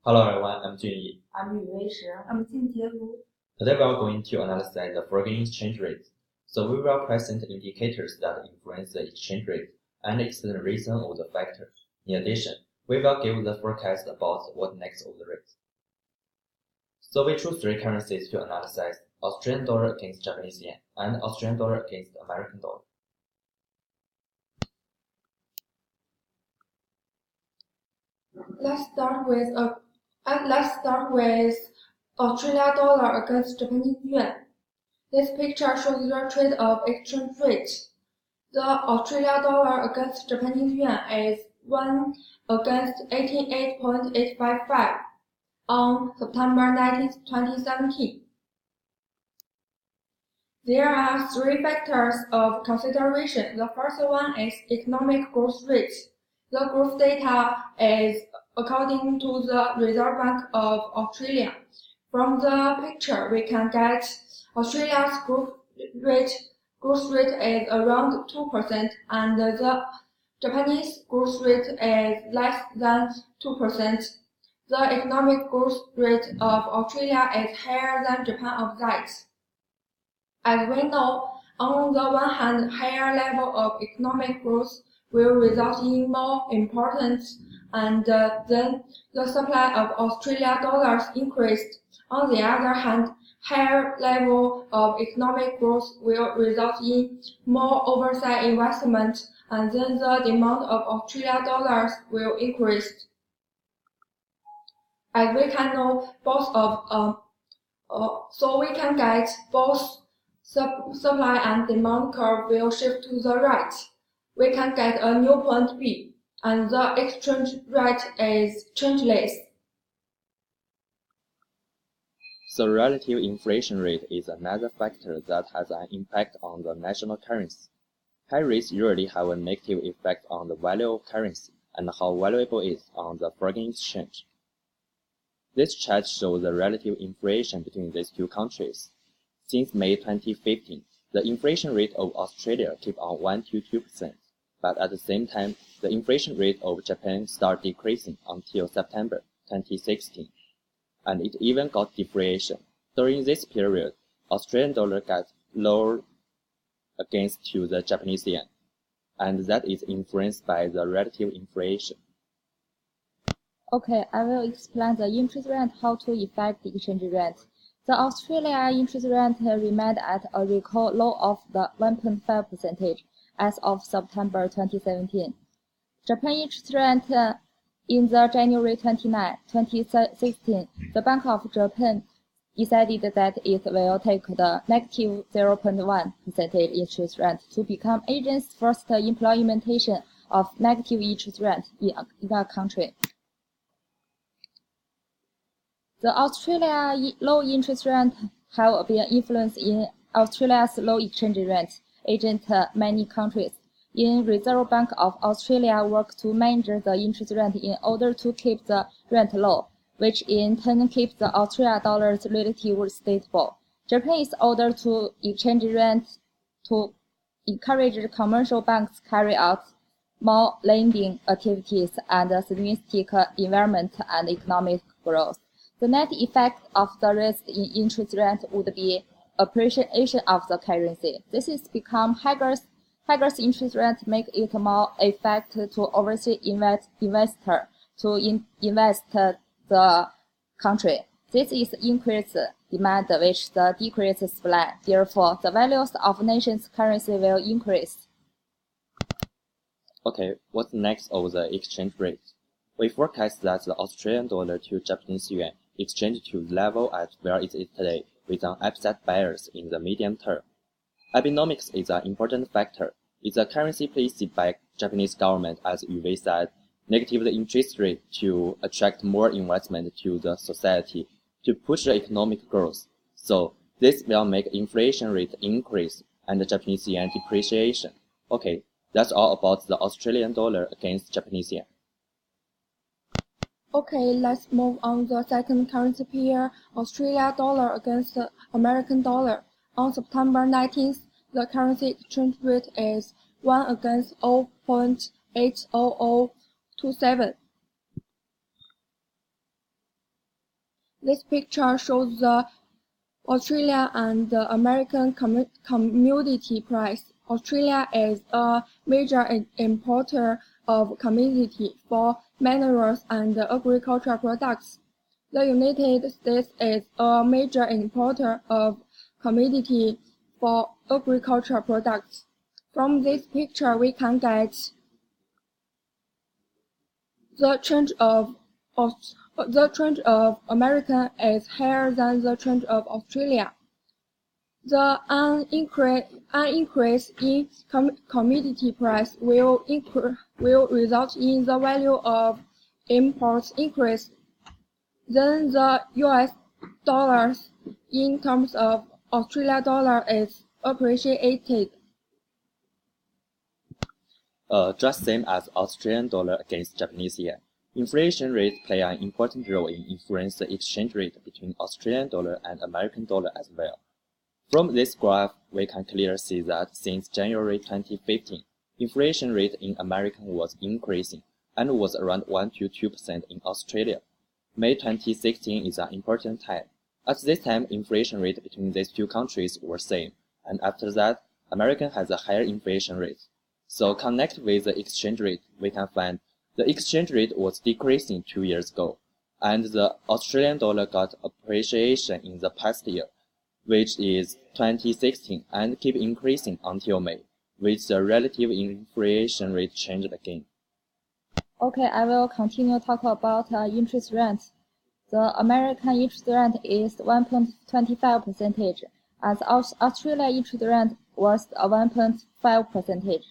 Hello everyone, I'm Junyi. I'm Yu Wei Shi. I'm Jin Jieru. Today we are going to analyze the foreign exchange rate. So we will present indicators that influence the exchange rate and explain the reason of the factor. In addition, we will give the forecast about what next of the rate. So we choose three currencies to analyze: Australian dollar against Japanese yen and Australian dollar against American dollar. Let's start with Australia dollar against Japanese yuan. This picture shows the trade of exchange rate. The Australia dollar against Japanese yuan is 1 against 88.855 on September 19, 2017. There are three factors of consideration. The first one is economic growth rate. The growth data is according to the Reserve Bank of Australia. From the picture, we can get Australia's growth rate is around 2%, and the Japanese growth rate is less than 2%. The economic growth rate of Australia is higher than Japan of that. As we know, on the one hand, higher level of economic growth will result in more importance, and then the supply of Australia dollars increased. On the other hand, higher level of economic growth will result in more overseas investment, and then the demand of Australia dollars will increase. As we can know, so we can get both supply and demand curve will shift to the right. We can get a new point B, and the exchange rate is changeless. The relative inflation rate is another factor that has an impact on the national currency. High rates usually have a negative effect on the value of currency and how valuable it is on the foreign exchange. This chart shows the relative inflation between these two countries. Since May 2015, the inflation rate of Australia kept on 1 to 2%, but at the same time, the inflation rate of Japan started decreasing until September 2016, and it even got deflation. During this period, Australian dollar got lower against to the Japanese yen, and that is influenced by the relative inflation. Okay, I will explain the interest rate how to affect the exchange rate. The Australia interest rate remained at a record low of the 1.5% as of September 2017. Japan interest rate in the January 29, 2016, the Bank of Japan decided that it will take the negative 0.1% interest rate to become Asia's first implementation of negative interest rate in a country. The Australia low interest rate have been influenced in Australia's low exchange rate against many countries. In Reserve Bank of Australia work to manage the interest rate in order to keep the rate low, which in turn keeps the Australian dollars relatively stable. Japan is ordered to exchange rate to encourage commercial banks carry out more lending activities and optimistic environment and economic growth. The net effect of the rise in interest rate would be appreciation of the currency. This is become higher interest rate make it more effective to overseas investor to invest the country. This is increased demand which the decreased supply. Therefore, the values of nation's currency will increase. Okay, what's next of the exchange rate? We forecast that the Australian dollar to Japanese yuan exchange to level at where it is today with an upside bias in the medium term. Abenomics is an important factor. It's a currency placed by Japanese government, as Yu Wei said, negative interest rate to attract more investment to the society to push the economic growth. So this will make inflation rate increase and the Japanese yen depreciation. Okay, that's all about the Australian dollar against Japanese yen. Okay, let's move on the second currency pair, Australia dollar against the American dollar. On September 19th, the currency exchange rate is 1 against 0.80027. This picture shows the Australia and the American commodity price. Australia is a major importer of commodity for minerals and agricultural products. The United States is a major importer of commodity for agricultural products. From this picture, we can get the trend of America is higher than the trend of Australia. An increase in commodity price will result in the value of imports increase. Then the US dollars in terms of Australia dollar is appreciated. Just same as Australian dollar against Japanese yen. Inflation rates play an important role in influencing the exchange rate between Australian dollar and American dollar as well. From this graph, we can clearly see that since January 2015, inflation rate in America was increasing and was around 1 to 2% in Australia. May 2016 is an important time. At this time, inflation rate between these two countries were same, and after that, America has a higher inflation rate. So connect with the exchange rate, we can find the exchange rate was decreasing 2 years ago, and the Australian dollar got appreciation in the past year, which is 2016, and keep increasing until May, with the relative inflation rate changed again. Okay, I will continue talk about interest rate. The American interest rate is 1.25%, as Australia interest rate was 1.5%.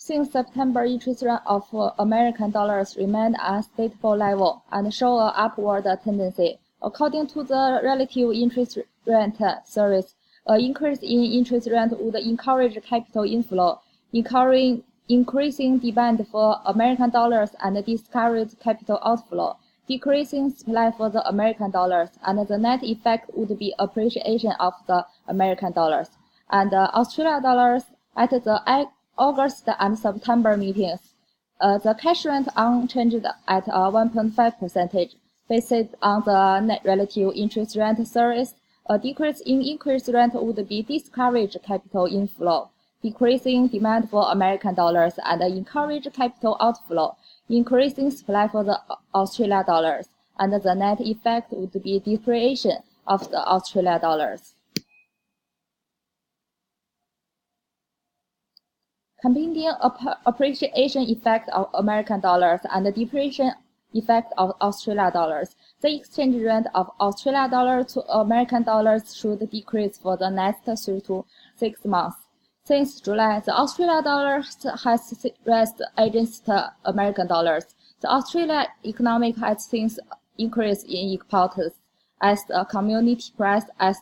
Since September, interest rate of American dollars remained at stable level and show an upward tendency. According to the relative interest rate series, an increase in interest rate would encourage capital inflow, increasing demand for American dollars and discourage capital outflow, decreasing supply for the American dollars, and the net effect would be appreciation of the American dollars. And Australian dollars at the August and September meetings, the cash rate unchanged at 1.5%. Based on the net relative interest rate series, a decrease in interest rate would be discourage capital inflow, decreasing demand for American dollars, and encourage capital outflow, increasing supply for the Australian dollars, and the net effect would be depreciation of the Australian dollars. Combining appreciation effect of American dollars and the depreciation effect of Australian dollars, the exchange rate of Australian dollar to American dollars should decrease for the next 3 to 6 months. Since July, the Australian dollar has risen against American dollars. The Australian economy has since increased in exports as the commodity price has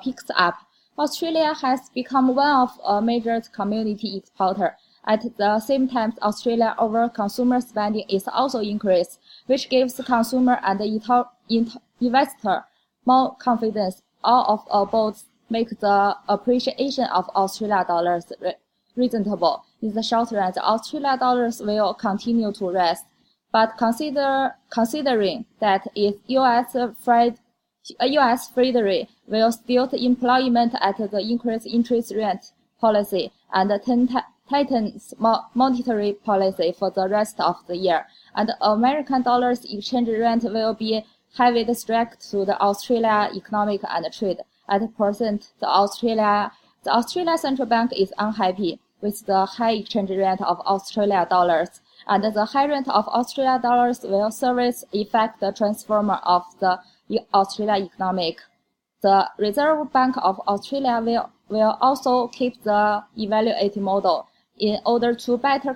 picked up. Australia has become one of a major commodity exporter. At the same time, Australia over consumer spending is also increased, which gives consumer and investor more confidence. All of both make the appreciation of Australian dollars reasonable. In the short run, the Australian dollars will continue to rise, but considering that if U.S. Treasury will still employment at the increased interest rate policy and tightens monetary policy for the rest of the year, and American dollars exchange rate will be heavily struck to the Australia economic and trade. At present, the Australia Central Bank is unhappy with the high exchange rate of Australian dollars, and the high rate of Australian dollars will service effect the transformer of the Australia economic. The Reserve Bank of Australia will also keep the evaluating model in order to better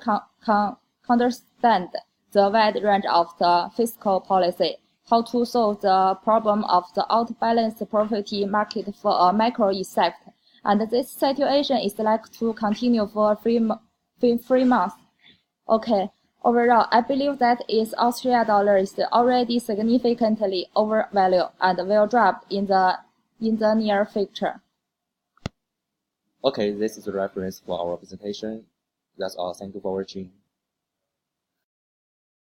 understand the wide range of the fiscal policy, how to solve the problem of the outbalanced property market for a macro effect, and this situation is likely to continue for 3 months. Okay. Overall, I believe that its Australian dollar is already significantly overvalued and will drop in the near future. Okay, this is the reference for our presentation. That's all. Thank you for watching.